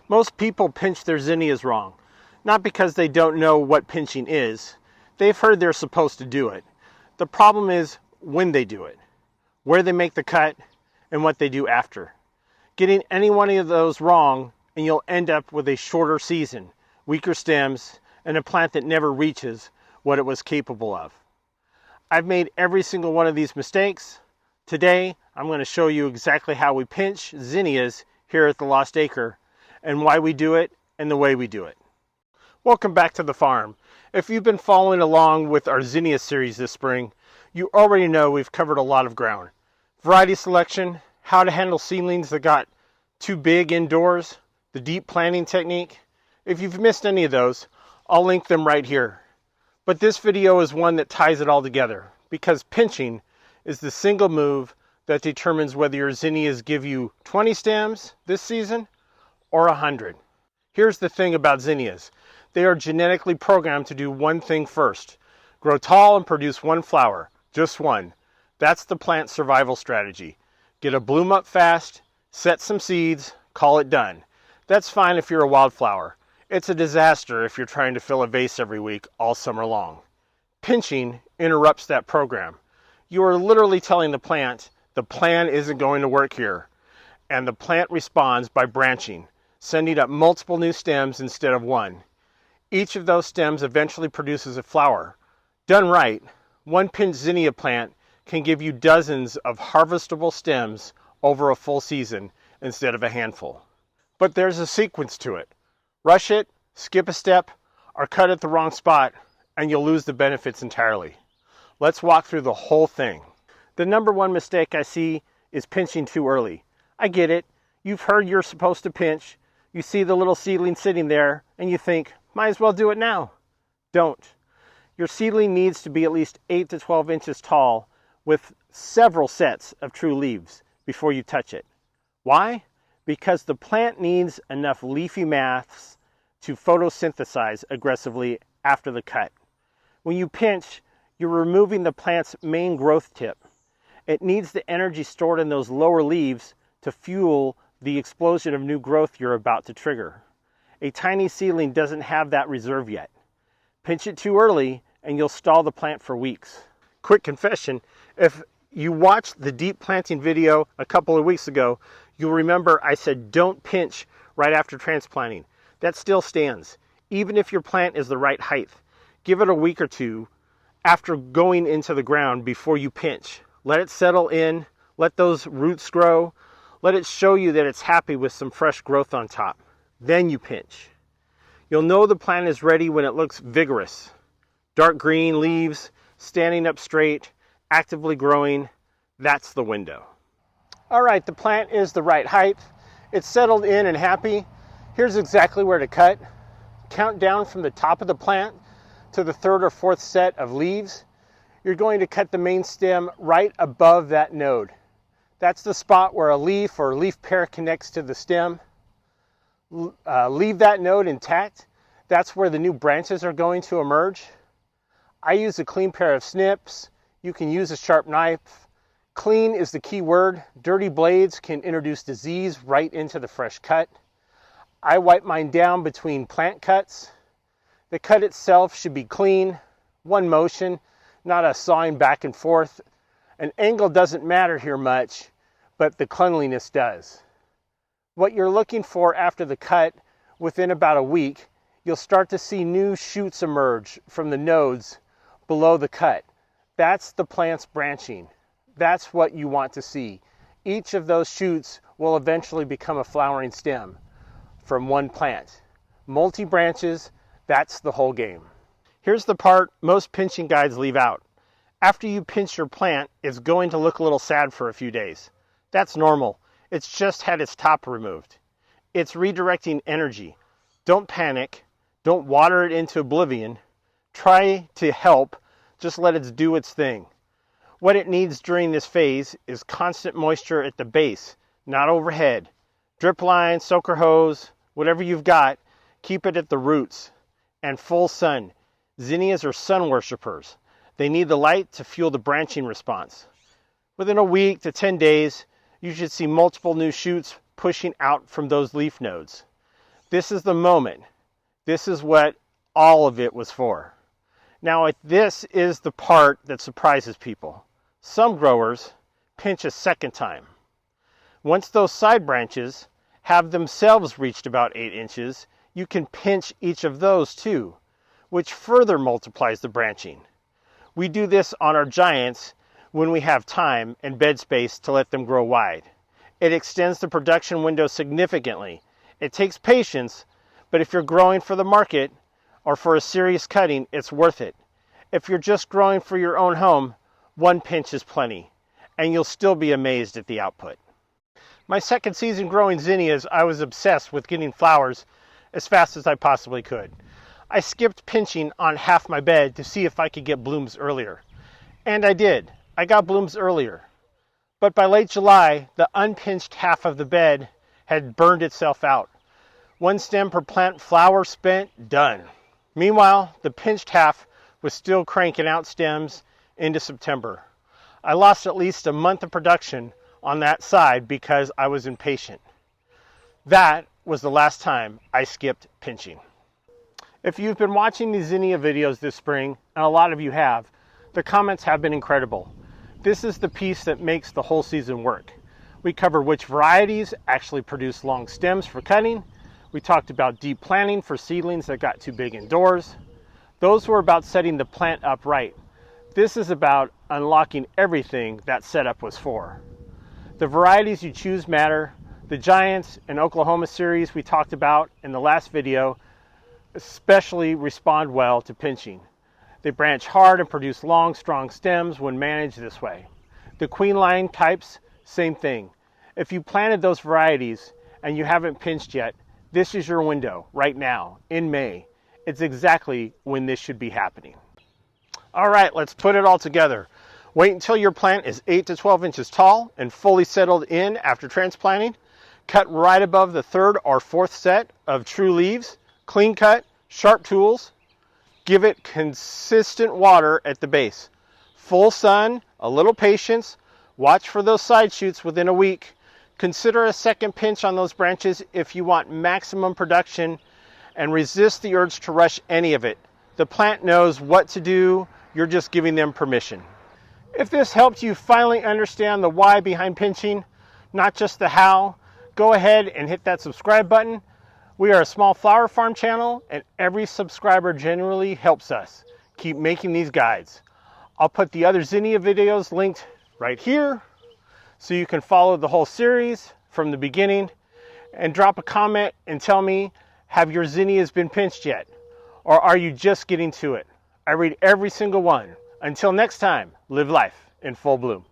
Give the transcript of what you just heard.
Most people pinch their zinnias wrong, not because they don't know what pinching is. They've heard they're supposed to do it. The problem is when they do it, where they make the cut, and what they do after. Getting any one of those wrong, and you'll end up with a shorter season, weaker stems, and a plant that never reaches what it was capable of. I've made every single one of these mistakes. Today, I'm going to show you exactly how we pinch zinnias here at the Lost Acre, and why we do it, and the way we do it. Welcome back to the farm. If you've been following along with our Zinnia series this spring, you already know we've covered a lot of ground. Variety selection, how to handle seedlings that got too big indoors, the deep planting technique. If you've missed any of those, I'll link them right here. But this video is one that ties it all together, because pinching is the single move that determines whether your zinnias give you 20 stems this season or 100. Here's the thing about zinnias. They are genetically programmed to do one thing first: grow tall and produce one flower, just one. That's the plant survival strategy. Get a bloom up fast, set some seeds, call it done. That's fine if you're a wildflower. It's a disaster if you're trying to fill a vase every week all summer long. Pinching interrupts that program. You are literally telling the plant, the plan isn't going to work here. And the plant responds by branching, sending up multiple new stems instead of one. Each of those stems eventually produces a flower. Done right, one pinched zinnia plant can give you dozens of harvestable stems over a full season instead of a handful. But there's a sequence to it. Rush it, skip a step, or cut at the wrong spot, and you'll lose the benefits entirely. Let's walk through the whole thing. The number one mistake I see is pinching too early. I get it. You've heard you're supposed to pinch. You see the little seedling sitting there, and you think, might as well do it now. Don't. Your seedling needs to be at least 8 to 12 inches tall with several sets of true leaves before you touch it. Why? Because the plant needs enough leafy mass to photosynthesize aggressively after the cut. When you pinch, you're removing the plant's main growth tip. It needs the energy stored in those lower leaves to fuel the explosion of new growth you're about to trigger. A tiny seedling doesn't have that reserve yet. Pinch it too early and you'll stall the plant for weeks. Quick confession, if you watched the deep planting video a couple of weeks ago, you'll remember I said don't pinch right after transplanting. That still stands, even if your plant is the right height. Give it a week or two after going into the ground before you pinch. Let it settle in, let those roots grow, let it show you that it's happy with some fresh growth on top. Then you pinch. You'll know the plant is ready when it looks vigorous. Dark green leaves, standing up straight, actively growing. That's the window. All right, the plant is the right height. It's settled in and happy. Here's exactly where to cut. Count down from the top of the plant to the third or fourth set of leaves. You're going to cut the main stem right above that node. That's the spot where a leaf or leaf pair connects to the stem. Leave that node intact. That's where the new branches are going to emerge. I use a clean pair of snips. You can use a sharp knife. Clean is the key word. Dirty blades can introduce disease right into the fresh cut. I wipe mine down between plant cuts. The cut itself should be clean, one motion, not a sawing back and forth. An angle doesn't matter here much, but the cleanliness does. What you're looking for after the cut, within about a week, you'll start to see new shoots emerge from the nodes below the cut. That's the plant's branching. That's what you want to see. Each of those shoots will eventually become a flowering stem from one plant. Multi-branches, that's the whole game. Here's the part most pinching guides leave out. After you pinch your plant, it's going to look a little sad for a few days. That's normal. It's just had its top removed. It's redirecting energy. Don't panic. Don't water it into oblivion. Try to help. Just let it do its thing. What it needs during this phase is constant moisture at the base, not overhead. Drip line, soaker hose, whatever you've got, keep it at the roots. And full sun. Zinnias are sun worshipers. They need the light to fuel the branching response. Within a week to 10 days, you should see multiple new shoots pushing out from those leaf nodes. This is the moment. This is what all of it was for. Now, this is the part that surprises people. Some growers pinch a second time. Once those side branches have themselves reached about 8 inches, you can pinch each of those too, which further multiplies the branching. We do this on our giants when we have time and bed space to let them grow wide. It extends the production window significantly. It takes patience, but if you're growing for the market or for a serious cutting, it's worth it. If you're just growing for your own home, one pinch is plenty, and you'll still be amazed at the output. My second season growing zinnias, I was obsessed with getting flowers as fast as I possibly could. I skipped pinching on half my bed to see if I could get blooms earlier. And I did. I got blooms earlier. But by late July, the unpinched half of the bed had burned itself out. 1 stem per plant flower spent, done. Meanwhile, the pinched half was still cranking out stems into September. I lost at least a month of production on that side because I was impatient. That was the last time I skipped pinching. If you've been watching these zinnia videos this spring, and a lot of you have, the comments have been incredible. This is the piece that makes the whole season work. We covered which varieties actually produce long stems for cutting. We talked about deep planting for seedlings that got too big indoors. Those were about setting the plant up right. This is about unlocking everything that setup was for. The varieties you choose matter. The Giants and Oklahoma series we talked about in the last video especially respond well to pinching. They branch hard and produce long, strong stems when managed this way. The queen line types, same thing. If you planted those varieties and you haven't pinched yet, this is your window right now in May. It's exactly when this should be happening. All right, let's put it all together. Wait until your plant is 8 to 12 inches tall and fully settled in after transplanting. Cut right above the 3rd or 4th set of true leaves. Clean cut, sharp tools. Give it consistent water at the base. Full sun, a little patience. Watch for those side shoots within a week. Consider a second pinch on those branches if you want maximum production, and resist the urge to rush any of it. The plant knows what to do. You're just giving them permission. If this helped you finally understand the why behind pinching, not just the how, go ahead and hit that subscribe button. We are a small flower farm channel, and every subscriber generally helps us keep making these guides. I'll put the other Zinnia videos linked right here so you can follow the whole series from the beginning, and drop a comment and tell me, have your zinnias been pinched yet? Or are you just getting to it? I read every single one. Until next time, live life in full bloom.